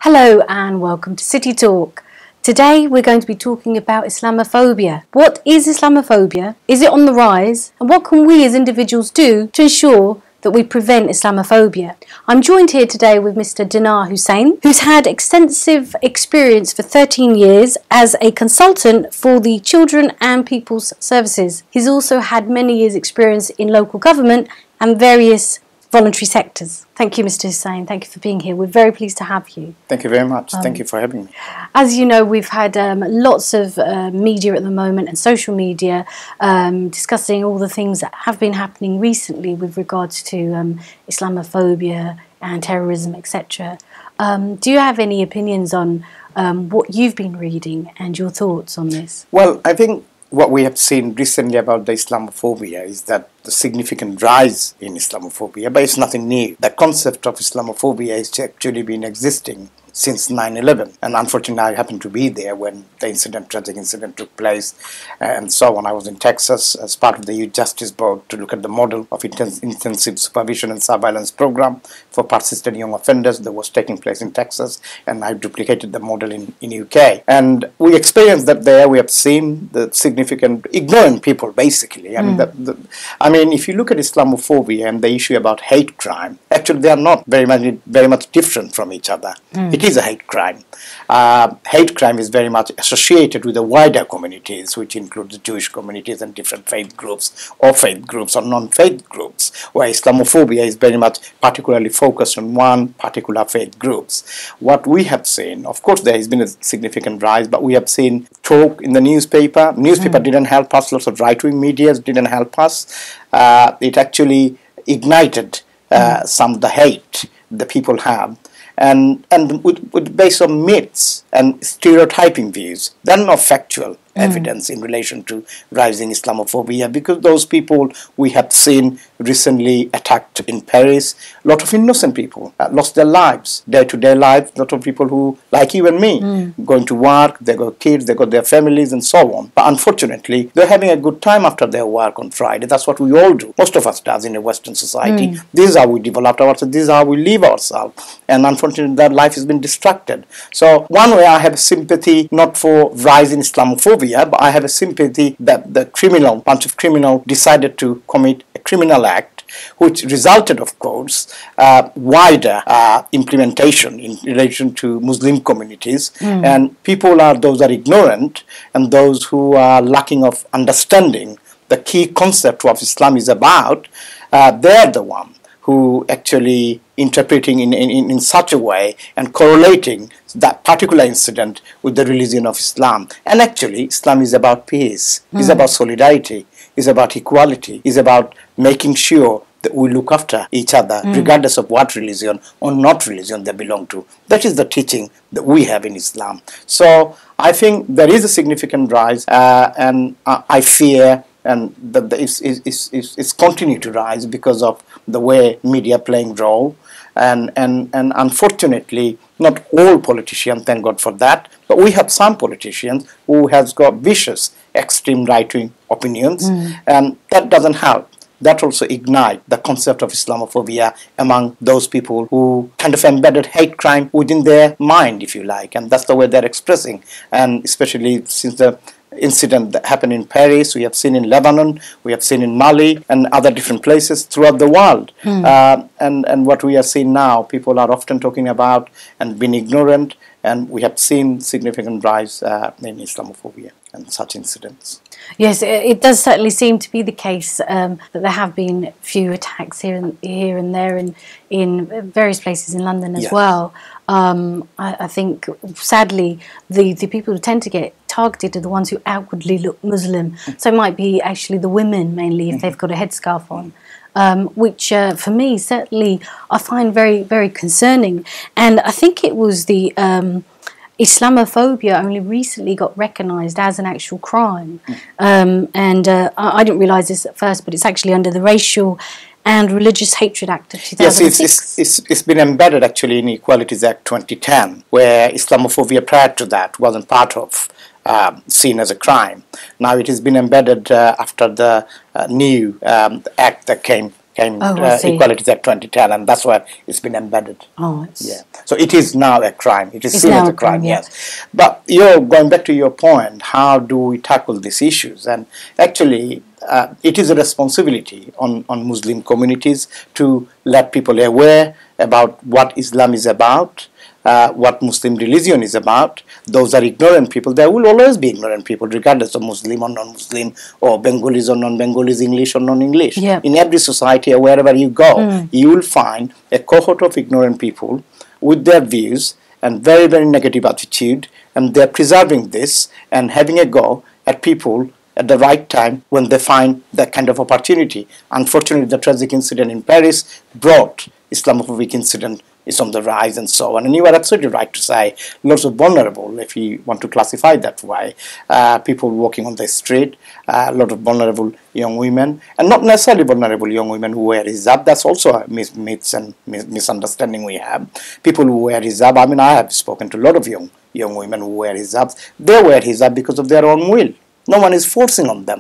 Hello and welcome to City Talk. Today we're going to be talking about Islamophobia. What is Islamophobia? Is it on the rise? And what can we as individuals do to ensure that we prevent Islamophobia? I'm joined here today with Mr. Dinar Hussain, who's had extensive experience for 13 years as a consultant for the Children and People's Services. He's also had many years' experience in local government and various voluntary sectors. Thank you, Mr. Hussain. Thank you for being here. We're very pleased to have you. Thank you very much. Thank you for having me. As you know, we've had lots of media at the moment and social media discussing all the things that have been happening recently with regards to Islamophobia and terrorism, etc. Do you have any opinions on what you've been reading and your thoughts on this? Well, I think what we have seen recently about the Islamophobia is that the significant rise in Islamophobia, but it's nothing new. The concept of Islamophobia has actually been existing since 9/11, and unfortunately I happened to be there when the tragic incident took place and so on. I was in Texas as part of the Youth Justice Board to look at the model of intensive supervision and surveillance program for persistent young offenders that was taking place in Texas, and I duplicated the model in UK. And we experienced that there. We have seen the significant ignorant people, basically. I mean, if you look at Islamophobia and the issue about hate crime, actually they are not very much different from each other. It is a hate crime. Hate crime is very much associated with the wider communities, which include the Jewish communities and different faith groups or non-faith groups, where Islamophobia is very much particularly focused on one particular faith groups. What we have seen, of course there has been a significant rise, but we have seen talk in the newspaper. Newspaper didn't help us, lots of right-wing media didn't help us. It actually ignited some of the hate the people have. And based on myths and stereotyping views, there are no factual evidence in relation to rising Islamophobia, because those people we have seen recently attacked in Paris, a lot of innocent people lost their lives, day-to-day life, a lot of people who, like you and me, going to work, they got kids, they got their families and so on. But unfortunately, they're having a good time after their work on Friday. That's what we all do. Most of us does in a Western society. This is how we developed ourselves, this is how we live ourselves. And unfortunately, that life has been distracted. So one way I have sympathy, not for rising Islamophobia, but I have a sympathy that the bunch of criminals decided to commit a criminal act, which resulted, of course, wider implementation in relation to Muslim communities. And those are ignorant, and those who are lacking of understanding the key concept of Islam is about, they're the one who actually interpreting in such a way and correlating that particular incident with the religion of Islam. And actually, Islam is about peace, is about solidarity, is about equality, is about making sure that we look after each other, regardless of what religion or not religion they belong to. That is the teaching that we have in Islam. So I think there is a significant rise, and I fear and that it's continue to rise because of the way media playing role, and unfortunately not all politicians, thank God for that, but we have some politicians who has got vicious extreme right-wing opinions, and that doesn't help. That also ignite the concept of Islamophobia among those people who kind of embedded hate crime within their mind, if you like, and that's the way they're expressing. And especially since the incident that happened in Paris, we have seen in Lebanon, we have seen in Mali and other different places throughout the world. And what we are seeing now, people are often talking about and being ignorant, and we have seen significant rise in Islamophobia and such incidents. Yes, it does certainly seem to be the case that there have been few attacks here and there in various places in London as well. I think, sadly, the people who tend to get targeted are the ones who outwardly look Muslim. So it might be actually the women mainly if they've got a headscarf on. Which for me certainly I find very, very concerning. And I think it was the Islamophobia only recently got recognised as an actual crime. I didn't realise this at first, but it's actually under the Racial and Religious Hatred Act of 2006. Yes, it's been embedded actually in Equalities Act 2010, where Islamophobia prior to that wasn't part of seen as a crime. Now it has been embedded after the new act that came came I see. Equalities Act 2010, and that's where it's been embedded. Oh, Yeah. So it is now a crime. It is It's seen now as a a crime, crime, yeah. yes. But you're going back to your point, how do we tackle these issues? And actually, it is a responsibility on Muslim communities to let people aware about what Islam is about, what Muslim religion is about. Those are ignorant people. There will always be ignorant people, regardless of Muslim or non-Muslim, or Bengalis or non-Bengalis, English or non-English. Yeah. In every society or wherever you go, you will find a cohort of ignorant people with their views and very, very negative attitude, and they're preserving this and having a go at people at the right time when they find that kind of opportunity. Unfortunately, the tragic incident in Paris brought Islamophobic incident is on the rise and so on. And you are absolutely right to say lots of vulnerable, if you want to classify that way, people walking on the street, a lot of vulnerable young women, and not necessarily vulnerable young women who wear hijab. That's also a myths and misunderstanding we have. People who wear hijab, I mean, I have spoken to a lot of young women who wear hijabs. They wear hijab because of their own will. No one is forcing on them.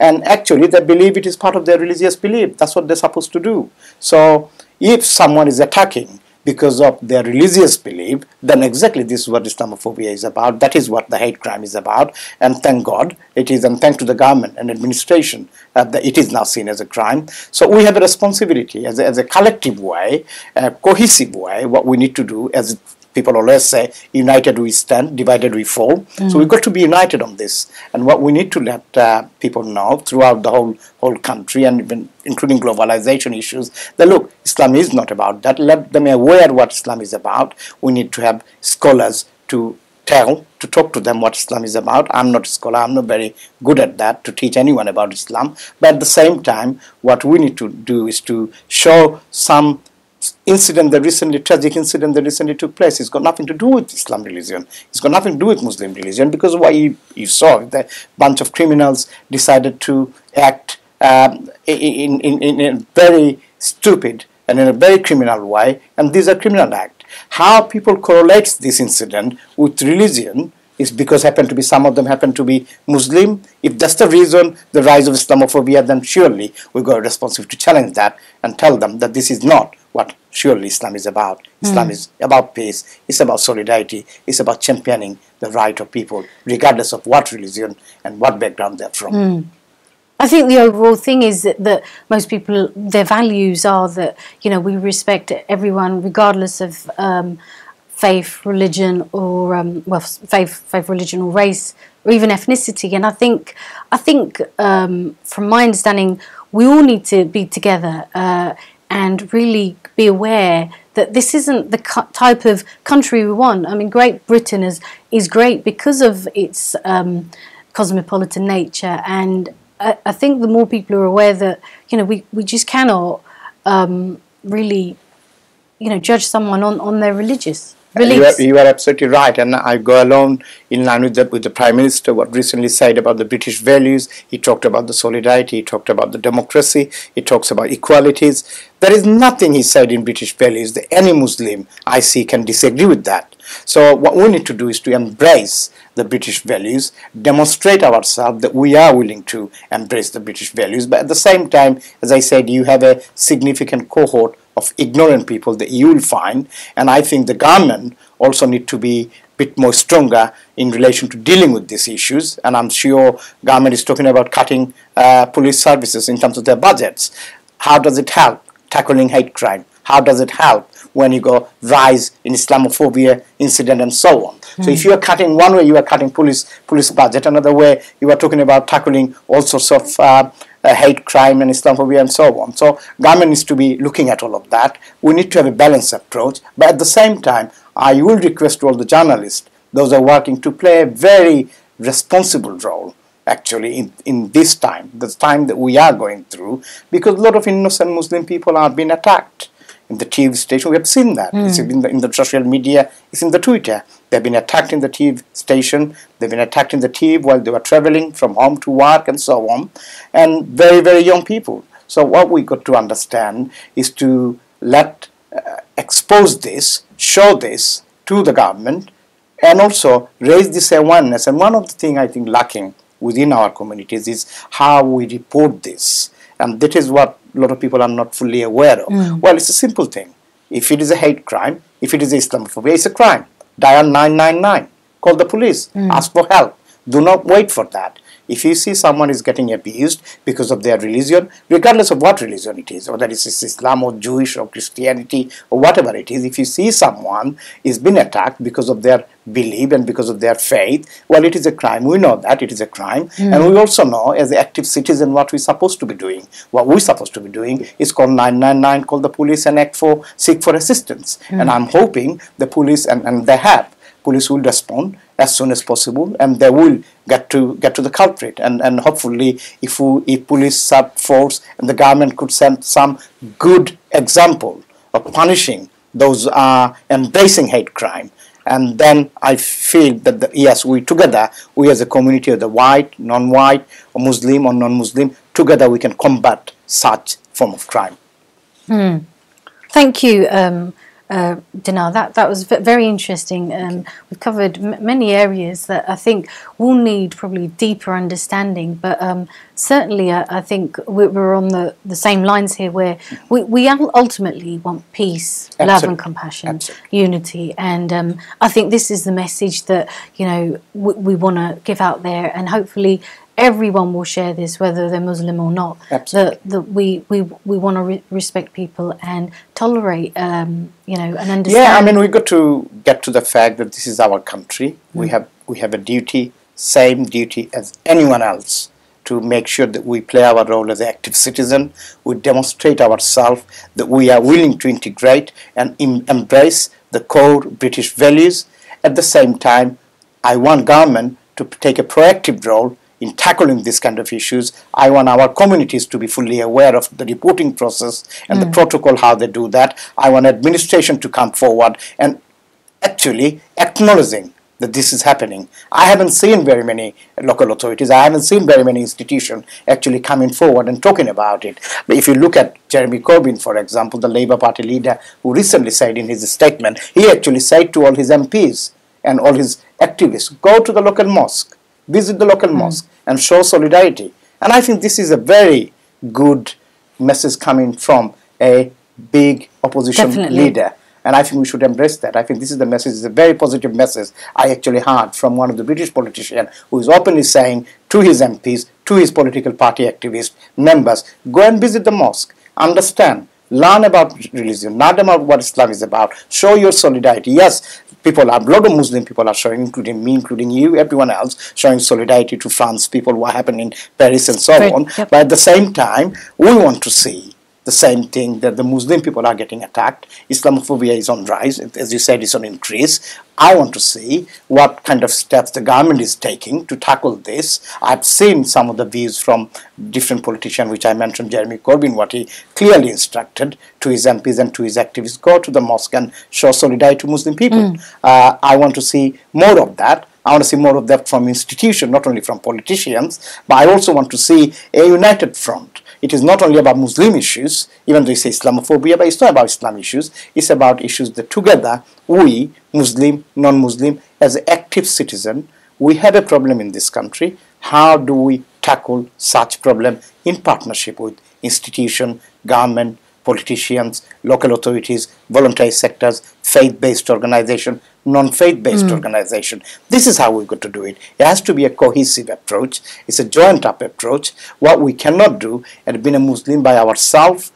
And actually, they believe it is part of their religious belief. That's what they're supposed to do. So if someone is attacking because of their religious belief, then exactly this is what Islamophobia is about. That is what the hate crime is about. And thank God it is, and thanks to the government and administration, that it is now seen as a crime. So we have a responsibility as a collective way, a cohesive way, what we need to do, as people always say, united we stand, divided we fall. So we've got to be united on this. And what we need to let people know throughout the whole country, and even including globalization issues, that look, Islam is not about that. Let them aware what Islam is about. We need to have scholars to talk to them what Islam is about. I'm not a scholar, I'm not very good at that, to teach anyone about Islam. But at the same time, what we need to do is to show some tragic incident that recently took place. It's got nothing to do with Islam religion. It's got nothing to do with Muslim religion, because what you saw, the bunch of criminals decided to act in a very stupid and in a very criminal way, and these are criminal acts. How people correlate this incident with religion is because some of them happen to be Muslim. If that's the reason, the rise of Islamophobia, then surely we've got a responsibility to challenge that and tell them that this is not what surely Islam is about. Islam is about peace, it's about solidarity, it's about championing the right of people, regardless of what religion and what background they're from. I think the overall thing is that most people, their values are that, we respect everyone regardless of faith, religion, or faith, religion, or race, or even ethnicity. And I think, from my understanding, we all need to be together and really be aware that this isn't the type of country we want. I mean, Great Britain is great because of its cosmopolitan nature, and I think the more people are aware that we just cannot really judge someone on their religious beliefs. You are absolutely right, and I go along in line with the Prime Minister, what recently said about the British values. He talked about the solidarity, he talked about the democracy, he talks about equalities. There is nothing he said in British values that any Muslim I see can disagree with that. So what we need to do is to embrace the British values, demonstrate ourselves that we are willing to embrace the British values, but at the same time, as I said, you have a significant cohort of ignorant people that you will find, and I think the government also need to be a bit more stronger in relation to dealing with these issues. And I'm sure government is talking about cutting police services in terms of their budgets. How does it help tackling hate crime? How does it help when you go rise in Islamophobia incident and so on? So if you are cutting one way, you are cutting police budget. Another way, you are talking about tackling all sorts of hate crime and Islamophobia and so on. So government needs to be looking at all of that. We need to have a balanced approach. But at the same time, I will request to all the journalists, those who are working, to play a very responsible role actually in this time, the time that we are going through, because a lot of innocent Muslim people are being attacked. In the TV station, we have seen that. It's in the social media, it's in the Twitter. They've been attacked in the TV station, they've been attacked in the TV while they were traveling from home to work and so on. And very, very young people. So what we got to understand is to expose this, show this to the government, and also raise this awareness. And one of the things I think lacking within our communities is how we report this. And that is what a lot of people are not fully aware of. Well, it's a simple thing. If it is a hate crime, if it is Islamophobia, it's a crime. Dial 999. Call the police. Ask for help. Do not wait for that. If you see someone is getting abused because of their religion, regardless of what religion it is, whether it's Islam or Jewish or Christianity or whatever it is, if you see someone is being attacked because of their belief and because of their faith, well, it is a crime. We know that it is a crime. And we also know, as an active citizen, what we're supposed to be doing. What we're supposed to be doing is call 999, call the police and seek for assistance. And I'm hoping the police, and they have, police will respond as soon as possible, and they will get to the culprit. And hopefully, if police force and the government could send some good example of punishing those embracing hate crime, and then I feel that yes, we together, we as a community, the white, non-white, or Muslim or non-Muslim, together we can combat such form of crime. Thank you, Dinar. That was very interesting. We've covered many areas that I think will need probably deeper understanding, but certainly I think we're on the same lines here, where we ultimately want peace, love and compassion, unity, and I think this is the message that we want to give out there, and hopefully everyone will share this, whether they're Muslim or not. That we want to respect people and tolerate, and understand. Yeah, I mean, we got to get to the fact that this is our country. We have a duty, same duty as anyone else, to make sure that we play our role as an active citizen. We demonstrate ourselves that we are willing to integrate and embrace the core British values. At the same time, I want government to take a proactive role in tackling this kind of issues. I want our communities to be fully aware of the reporting process and the protocol, how they do that. I want administration to come forward and actually acknowledging that this is happening. I haven't seen very many local authorities, I haven't seen very many institutions actually coming forward and talking about it. But if you look at Jeremy Corbyn, for example, the Labour Party leader, who recently said in his statement, he actually said to all his MPs and all his activists, go to the local mosque, visit the local mosque and show solidarity. And I think this is a very good message coming from a big opposition leader. And I think we should embrace that. I think this is the message, it's a very positive message I actually heard from one of the British politicians who is openly saying to his MPs, to his political party activist members, go and visit the mosque, understand, learn about religion, learn about what Islam is about, show your solidarity. Yes, people are, a lot of Muslim people are showing, including me, including you, everyone else, showing solidarity to France people, what happened in Paris and so on. But at the same time, we want to see the same thing, that the Muslim people are getting attacked. Islamophobia is on rise, as you said, it's on increase. I want to see what kind of steps the government is taking to tackle this. I've seen some of the views from different politicians, which I mentioned, Jeremy Corbyn, what he clearly instructed to his MPs and to his activists, go to the mosque and show solidarity to Muslim people. I want to see more of that. I want to see more of that from institutions, not only from politicians, but I also want to see a united front. It is not only about Muslim issues, even though you say Islamophobia, but it's not about Islam issues. It's about issues that together, we, Muslim, non-Muslim, as an active citizen, we have a problem in this country. How do we tackle such problem in partnership with institution, government, politicians, local authorities, voluntary sectors, faith-based organization, non-faith-based organization. This is how we've got to do it. It has to be a cohesive approach. It's a joint-up approach. What we cannot do, and being a Muslim by ourselves,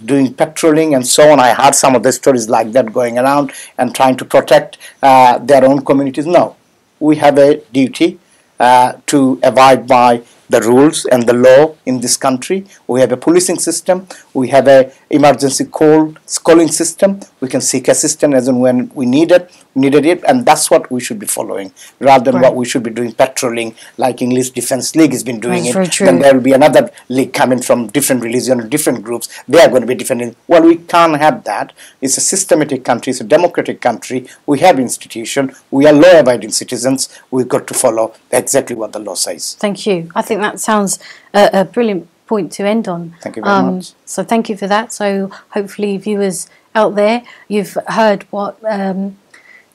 doing patrolling and so on. I heard some of the stories like that going around and trying to protect their own communities. No, we have a duty to abide by the rules and the law in this country. We have a policing system. We have a emergency calling system. We can seek assistance as and when we needed it, and that's what we should be following, rather than what we should be doing, patrolling like English Defence League has been doing it. Then there will be another league coming from different religion, different groups. They are going to be different. Well, we can't have that. It's a systematic country. It's a democratic country. We have institution. We are law-abiding citizens. We've got to follow exactly what the law says. Thank you. I think that sounds a brilliant point to end on. Thank you very much. So thank you for that. So hopefully viewers out there, you've heard what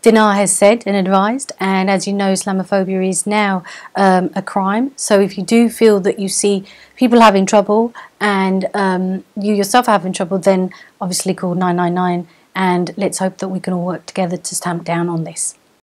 Dinar has said and advised, and as you know, Islamophobia is now a crime. So if you do feel that you see people having trouble and you yourself are having trouble, then obviously call 999, and let's hope that we can all work together to stamp down on this.